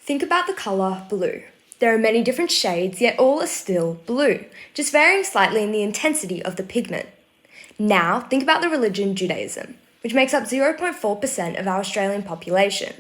Think about the colour blue. There are many different shades, yet all are still blue, just varying slightly in the intensity of the pigment. Now, think about the religion Judaism, which makes up 0.4% of our Australian population.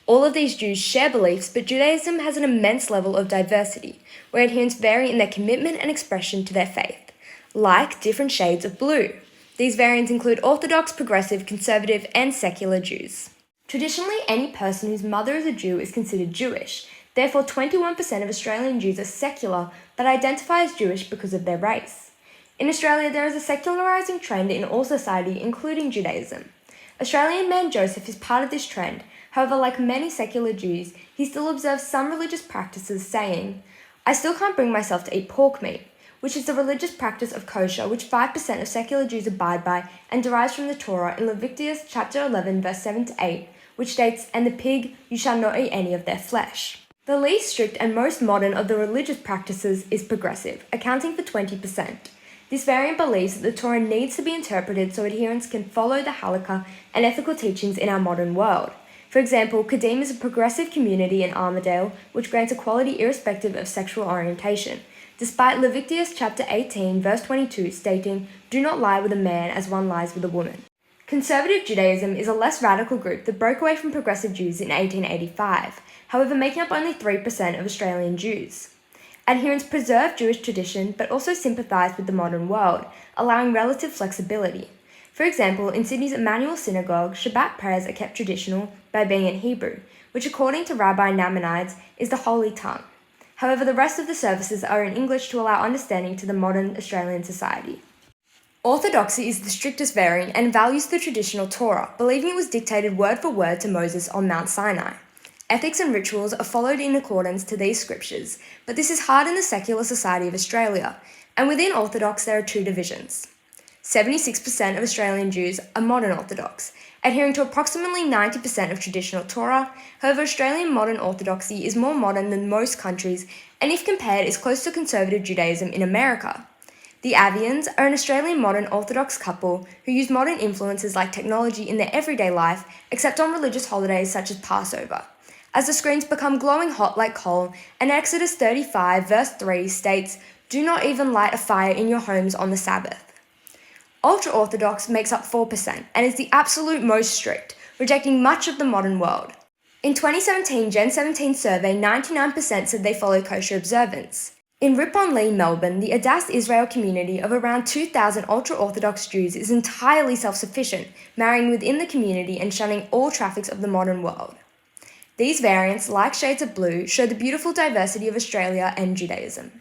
All of these Jews share beliefs, but Judaism has an immense level of diversity, where adherents vary in their commitment and expression to their faith, like different shades of blue. These variants include Orthodox, Progressive, Conservative, and secular Jews. Traditionally, any person whose mother is a Jew is considered Jewish. Therefore, 21% of Australian Jews are secular but identify as Jewish because of their race. In Australia, there is a secularising trend in all society, including Judaism. Australian man Joseph is part of this trend. However, like many secular Jews, he still observes some religious practices, saying, "I still can't bring myself to eat pork meat," which is the religious practice of kosher, which 5% of secular Jews abide by and derives from the Torah in Leviticus chapter 11, verse 7 to 8, which states, "And the pig, you shall not eat any of their flesh." The least strict and most modern of the religious practices is progressive, accounting for 20%. This variant believes that the Torah needs to be interpreted so adherents can follow the halakha and ethical teachings in our modern world. For example, Kadim is a progressive community in Armidale which grants equality irrespective of sexual orientation, despite Leviticus chapter 18, verse 22 stating, "Do not lie with a man as one lies with a woman." Conservative Judaism is a less radical group that broke away from progressive Jews in 1885, however making up only 3% of Australian Jews. Adherents preserve Jewish tradition but also sympathise with the modern world, allowing relative flexibility. For example, in Sydney's Emmanuel Synagogue, Shabbat prayers are kept traditional by being in Hebrew, which according to Rabbi Namanides is the Holy Tongue. However, the rest of the services are in English to allow understanding to the modern Australian society. Orthodoxy is the strictest variant and values the traditional Torah, believing it was dictated word for word to Moses on Mount Sinai. Ethics and rituals are followed in accordance to these scriptures, but this is hard in the secular society of Australia, and within Orthodox there are two divisions. 76% of Australian Jews are modern Orthodox, adhering to approximately 90% of traditional Torah. However, Australian modern Orthodoxy is more modern than most countries, and if compared, is close to conservative Judaism in America. The Avians are an Australian modern Orthodox couple who use modern influences like technology in their everyday life, except on religious holidays such as Passover. As the screens become glowing hot like coal, and Exodus 35 verse 3 states, "Do not even light a fire in your homes on the Sabbath." Ultra-Orthodox makes up 4% and is the absolute most strict, rejecting much of the modern world. In 2017 Gen 17 survey, 99% said they follow kosher observance. In Ripon-Lee, Melbourne, the Adass Israel community of around 2,000 ultra-Orthodox Jews is entirely self-sufficient, marrying within the community and shunning all traffics of the modern world. These variants, like shades of blue, show the beautiful diversity of Australia and Judaism.